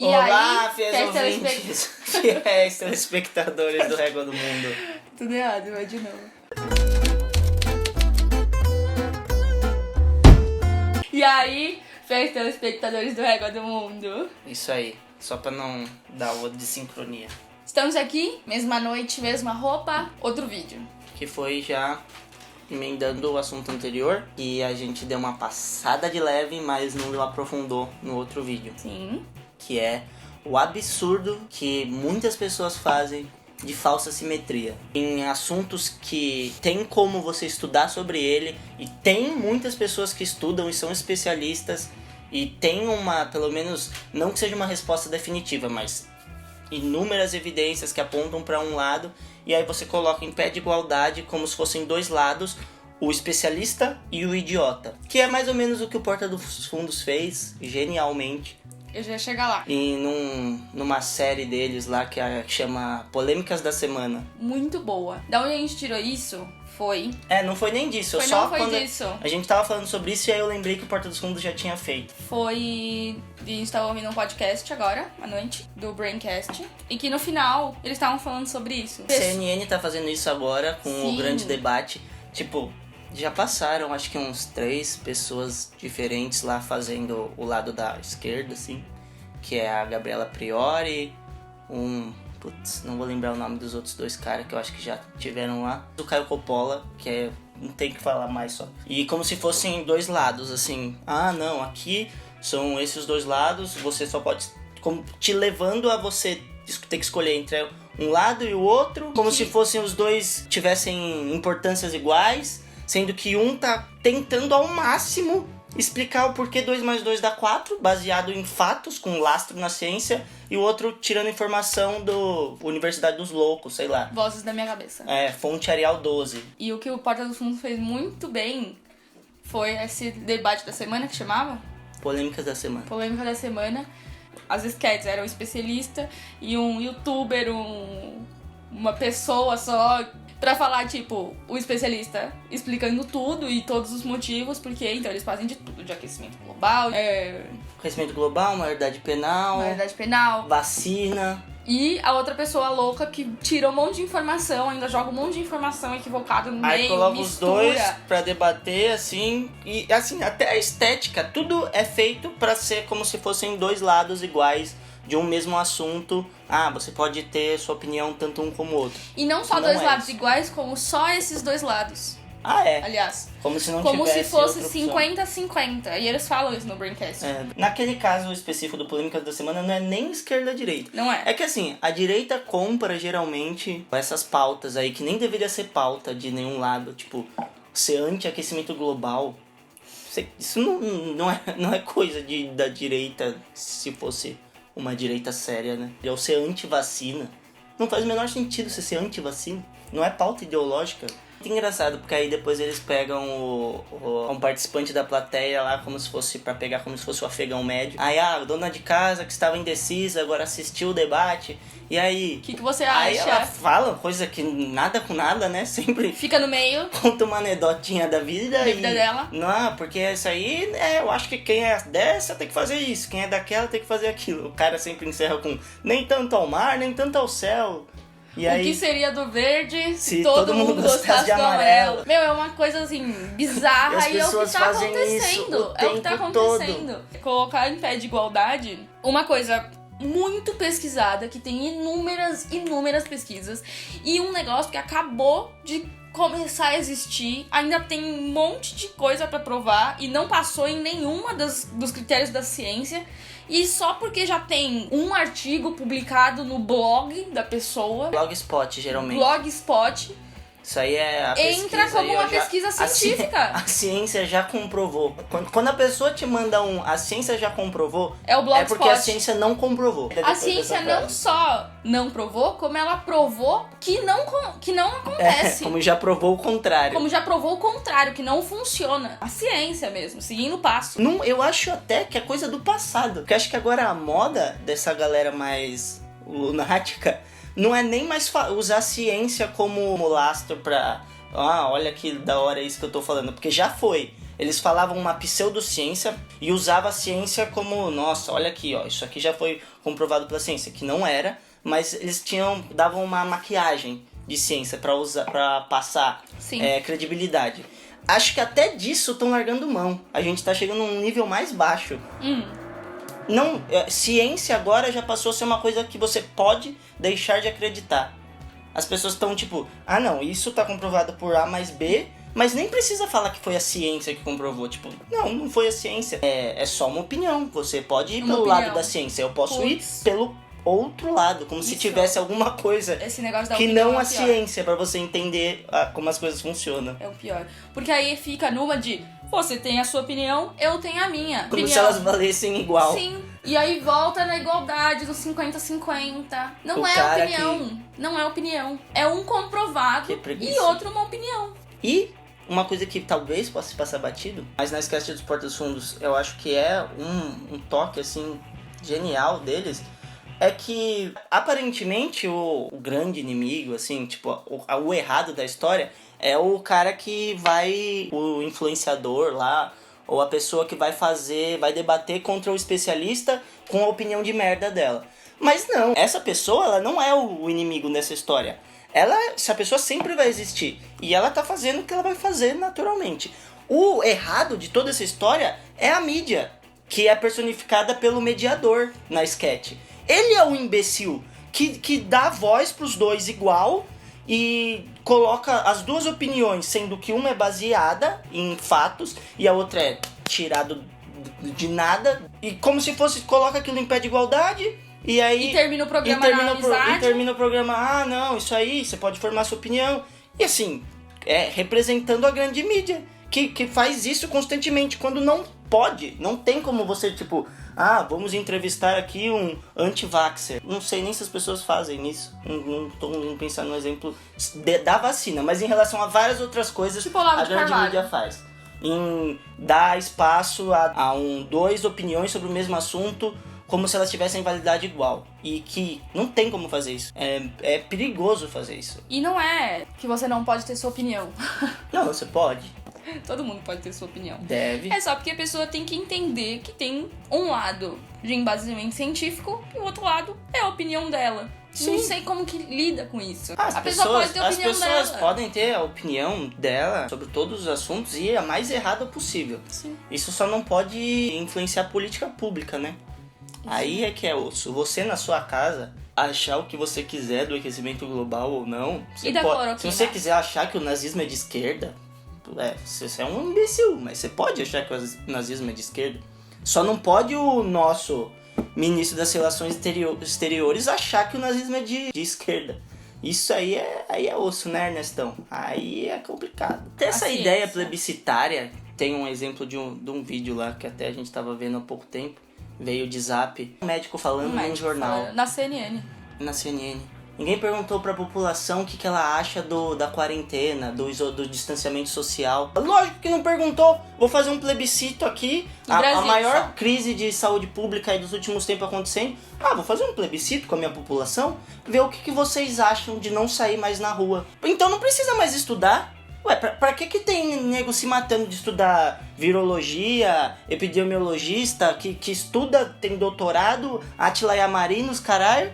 E Olá, aí, fiéis ouvintes, fiéis telespectadores do Régua do Mundo. Tudo errado, vai de novo. E aí, fiéis telespectadores do Régua do Mundo. Isso aí, só pra não dar o de sincronia. Estamos aqui, mesma noite, mesma roupa, outro vídeo. Que foi já emendando o assunto anterior, e a gente deu uma passada de leve, mas não aprofundou no outro vídeo. Sim. Que é o absurdo que muitas pessoas fazem de falsa simetria. Em assuntos que tem como você estudar sobre ele, e tem muitas pessoas que estudam e são especialistas, e tem uma, pelo menos, não que seja uma resposta definitiva, mas inúmeras evidências que apontam para um lado, e aí você coloca em pé de igualdade, como se fossem dois lados, o especialista e o idiota. Que é mais ou menos o que o Porta dos Fundos fez, genialmente. Eu já ia chegar lá. E numa série deles lá que chama Polêmicas da Semana. Muito boa. Da onde a gente tirou isso foi... Não foi nem disso. Não foi disso. A gente tava falando sobre isso e aí eu lembrei que o Porta dos Fundos já tinha feito. Foi... A gente tava ouvindo um podcast agora, à noite, do Braincast. E que no final, eles estavam falando sobre isso. CNN tá fazendo isso agora com Sim. o grande debate. Tipo, já passaram acho que uns 3 pessoas diferentes lá fazendo o lado da esquerda, assim. Que é a Gabriela Priori, não vou lembrar o nome dos outros 2 caras que eu acho que já tiveram lá. O Caio Coppola, que não tem que falar mais só. E como se fossem 2 lados, assim. Não, aqui são esses 2 lados, você só pode... te levando a você ter que escolher entre um lado e o outro, como se fossem os 2 tivessem importâncias iguais, sendo que um tá tentando ao máximo explicar o porquê 2 mais 2 dá 4, baseado em fatos, com lastro na ciência, e o outro tirando informação do Universidade dos Loucos, sei lá. Vozes da minha cabeça. Fonte Arial 12. E o que o Porta dos Fundos fez muito bem foi esse debate da semana, que chamava? Polêmicas da Semana. Polêmica da semana. As sketches eram um especialista e um youtuber, uma pessoa só... Pra falar, tipo, o especialista explicando tudo e todos os motivos, porque então eles fazem de tudo, de aquecimento global, Aquecimento global, maioridade penal, vacina. E a outra pessoa louca que tira um monte de informação, ainda joga um monte de informação equivocada no meio, aí coloca mistura. os 2 pra debater, assim, e assim, até a estética, tudo é feito pra ser como se fossem 2 lados iguais de um mesmo assunto. Você pode ter sua opinião tanto um como o outro. E não só 2 lados iguais, como só esses 2 lados. Aliás. Como se não como tivesse se fosse outra 50-50. E eles falam isso no Braincast. Naquele caso específico do Polêmicas da Semana, não é nem esquerda-direita. Não é. É que assim, a direita compra geralmente essas pautas aí, que nem deveria ser pauta de nenhum lado. Tipo, ser anti-aquecimento global. Isso não é coisa da direita, se fosse uma direita séria, né? Ou ser anti-vacina. Não faz o menor sentido você ser anti-vacina. Não é pauta ideológica. Muito engraçado, porque aí depois eles pegam um participante da plateia lá, como se fosse o afegão médio. Aí a dona de casa que estava indecisa, agora assistiu o debate. E aí... O que você acha? Aí ela fala coisa que nada com nada, né? Sempre fica no meio. Conta uma anedotinha da vida. Dela. Não, porque isso aí, eu acho que quem é dessa tem que fazer isso, quem é daquela tem que fazer aquilo. O cara sempre encerra com nem tanto ao mar, nem tanto ao céu. E aí, o que seria do verde se todo mundo gostasse de amarelo? Meu, é uma coisa assim, bizarra e é o que tá acontecendo. É o que tá acontecendo. Colocar em pé de igualdade, uma coisa muito pesquisada, que tem inúmeras pesquisas, e um negócio que acabou de começar a existir, ainda tem um monte de coisa pra provar e não passou em nenhuma dos critérios da ciência. E só porque já tem um artigo publicado no blog da pessoa... Blogspot, geralmente. Blogspot. Isso aí é a pesquisa. Entra como uma pesquisa científica. A ciência já comprovou. Quando a pessoa te manda a ciência já comprovou... É o Blogspot. É porque a ciência não comprovou. A ciência não só não provou, como ela provou que não acontece. Como já provou o contrário. Como já provou o contrário, que não funciona. A ciência mesmo, seguindo o passo. Eu acho até que é coisa do passado. Porque acho que agora a moda dessa galera mais lunática não é nem mais usar a ciência como lastro pra... olha que da hora isso que eu tô falando. Porque já foi. Eles falavam uma pseudociência e usavam a ciência como, nossa, olha aqui, ó, isso aqui já foi comprovado pela ciência, que não era, mas eles davam uma maquiagem de ciência para passar credibilidade. Acho que até disso estão largando mão. A gente tá chegando num nível mais baixo. Não, ciência agora já passou a ser uma coisa que você pode deixar de acreditar. As pessoas estão tipo, ah não, isso tá comprovado por A mais B, mas nem precisa falar que foi a ciência que comprovou. Tipo, não foi a ciência. É só uma opinião. Você pode ir pelo lado da ciência. Eu posso ir pelo outro lado, como se tivesse alguma coisa esse negócio da que opinião não é a ciência, pra você entender como as coisas funcionam. É o pior. Porque aí fica numa de, você tem a sua opinião, eu tenho a minha. Como se elas valessem igual. Sim. E aí volta na igualdade do 50-50. Não é opinião. Não é opinião. É um comprovado e outro uma opinião. E uma coisa que talvez possa se passar batido, mas na Esquete dos Porta dos Fundos eu acho que é um toque assim genial deles, é que aparentemente o grande inimigo, assim, tipo, o errado da história é o cara que vai, o influenciador lá, ou a pessoa que vai debater contra o especialista com a opinião de merda dela. Mas não, essa pessoa, ela não é o inimigo dessa história. Essa pessoa sempre vai existir. E ela tá fazendo o que ela vai fazer naturalmente. O errado de toda essa história é a mídia, que é personificada pelo mediador na sketch. Ele é o imbecil que dá voz pros dois igual e coloca as duas opiniões, sendo que uma é baseada em fatos e a outra é tirado de nada. E como se fosse, coloca aquilo em pé de igualdade. E aí termina o programa na amizade. E termina o programa, não, isso aí, você pode formar sua opinião. E assim, representando a grande mídia, que faz isso constantemente, quando não pode, não tem como você, tipo, vamos entrevistar aqui um anti-vaxxer. Não sei nem se as pessoas fazem isso, não tô pensando no exemplo da vacina, mas em relação a várias outras coisas, tipo a grande mídia faz. Em dar espaço a duas opiniões sobre o mesmo assunto, como se elas tivessem validade igual. E que não tem como fazer isso. É perigoso fazer isso. E não é que você não pode ter sua opinião. Não, você pode. Todo mundo pode ter sua opinião. Deve. É só porque a pessoa tem que entender que tem um lado de embasamento científico e o outro lado é a opinião dela. Sim. Não sei como que lida com isso. A pessoa pode ter a opinião dela. As pessoas podem ter a opinião dela sobre todos os assuntos e a mais errada possível. Sim. Isso só não pode influenciar a política pública, né? Sim. Aí é que é osso. Você na sua casa achar o que você quiser do aquecimento global ou não. Você pode, se você quiser achar que o nazismo é de esquerda, você é um imbecil, mas você pode achar que o nazismo é de esquerda. Só não pode o nosso ministro das Relações Exteriores achar que o nazismo é de esquerda. Isso aí é osso, né, Ernestão? Aí é complicado. Até essa ideia plebiscitária, tem um exemplo de um vídeo lá que até a gente tava vendo há pouco tempo. Veio de zap, um médico falando num jornal. Na CNN. Na CNN. Ninguém perguntou pra população o que ela acha da quarentena, do distanciamento social. Lógico que não perguntou. Vou fazer um plebiscito aqui. A maior crise de saúde pública aí dos últimos tempos acontecendo. Vou fazer um plebiscito com a minha população. Ver o que vocês acham de não sair mais na rua. Então não precisa mais estudar. Ué, pra que tem nego se matando de estudar virologia, epidemiologista, que estuda, tem doutorado, Átila Yamarinos, caralho?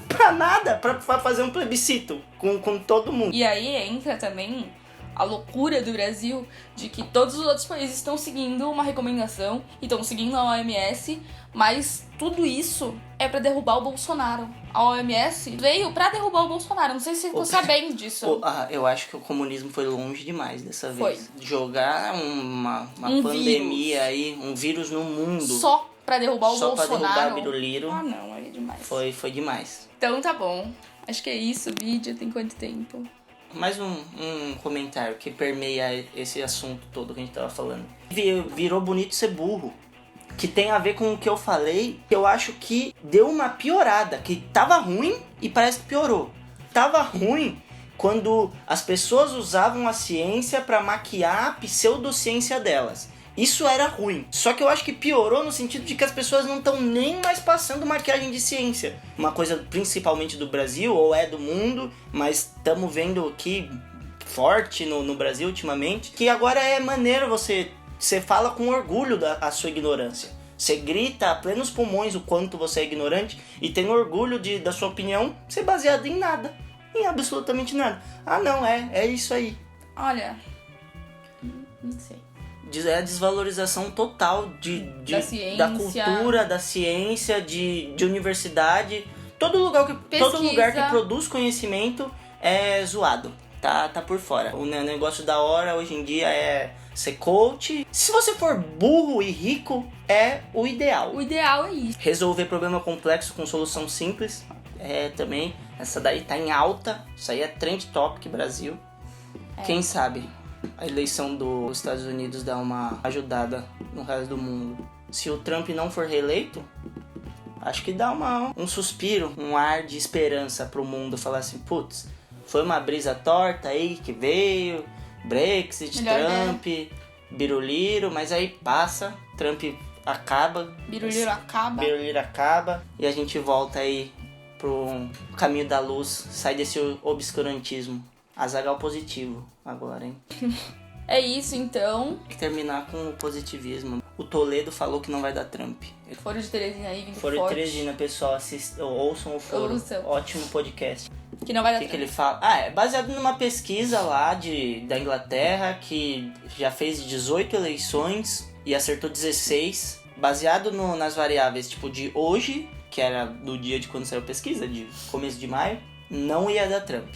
Pra nada, pra fazer um plebiscito com todo mundo. E aí entra também a loucura do Brasil de que todos os outros países estão seguindo uma recomendação e estão seguindo a OMS, mas tudo isso é pra derrubar o Bolsonaro. A OMS veio pra derrubar o Bolsonaro. Não sei se você ficou sabendo disso. Eu acho que o comunismo foi longe demais dessa vez. Foi. Jogar uma pandemia vírus. Aí, um vírus no mundo. Só pra derrubar o Bolsonaro. Só pra derrubar o Biruliro. Não, aí é demais. Foi demais. Então tá bom. Acho que é isso. O vídeo tem quanto tempo? Mais um comentário que permeia esse assunto todo que a gente tava falando. Virou bonito ser burro. Que tem a ver com o que eu falei, que eu acho que deu uma piorada, que tava ruim e parece que piorou. Tava ruim quando as pessoas usavam a ciência pra maquiar a pseudociência delas. Isso era ruim. Só que eu acho que piorou no sentido de que as pessoas não estão nem mais passando maquiagem de ciência. Uma coisa principalmente do Brasil, ou do mundo, mas estamos vendo aqui forte no Brasil ultimamente, que agora é maneiro você você fala com orgulho da sua ignorância. Você grita a plenos pulmões o quanto você é ignorante e tem orgulho da sua opinião ser baseada em nada. Em absolutamente nada. Ah, não, é isso aí. Olha, não sei. É a desvalorização total Da ciência. da cultura, da ciência, de universidade. Todo lugar que produz conhecimento é zoado. Tá por fora. O negócio da hora hoje em dia é ser coach. Se você for burro e rico, é o ideal. O ideal é isso. Resolver problema complexo com solução simples. Também. Essa daí tá em alta. Isso aí é trend topic Brasil. Quem sabe a eleição dos Estados Unidos dá uma ajudada no resto do mundo. Se o Trump não for reeleito, acho que dá um suspiro, um ar de esperança pro mundo. Falar assim, putz, foi uma brisa torta aí que veio, Brexit, Melhor Trump, Biruliro, mas aí passa, Trump acaba. Biruliro acaba e a gente volta aí pro caminho da luz, sai desse obscurantismo. Azaghal positivo agora, hein? É isso, então. Tem que terminar com o positivismo. O Toledo falou que não vai dar Trump. Foro de Teresina aí, vindo Foro de forte. Teresina, pessoal, ouçam o Foro. Ouçam. Ótimo podcast. Que não vai dar O que Trump. ele fala? É baseado numa pesquisa lá da Inglaterra, que já fez 18 eleições e acertou 16. Baseado nas variáveis, tipo, de hoje, que era do dia de quando saiu a pesquisa, de começo de maio, não ia dar Trump.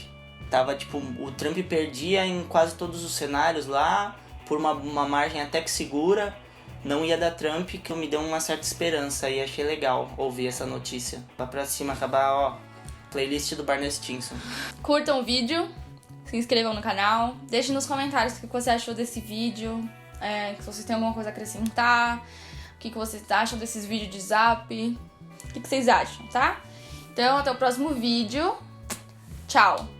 Tava, tipo, o Trump perdia em quase todos os cenários lá, por uma margem até que segura. Não ia dar Trump, que me deu uma certa esperança e achei legal ouvir essa notícia. Vai pra cima, acabar, playlist do Barney Stinson. Curtam o vídeo, se inscrevam no canal, deixem nos comentários o que você achou desse vídeo, se vocês têm alguma coisa a acrescentar, o que vocês acham desses vídeos de zap, o que vocês acham, tá? Então, até o próximo vídeo. Tchau!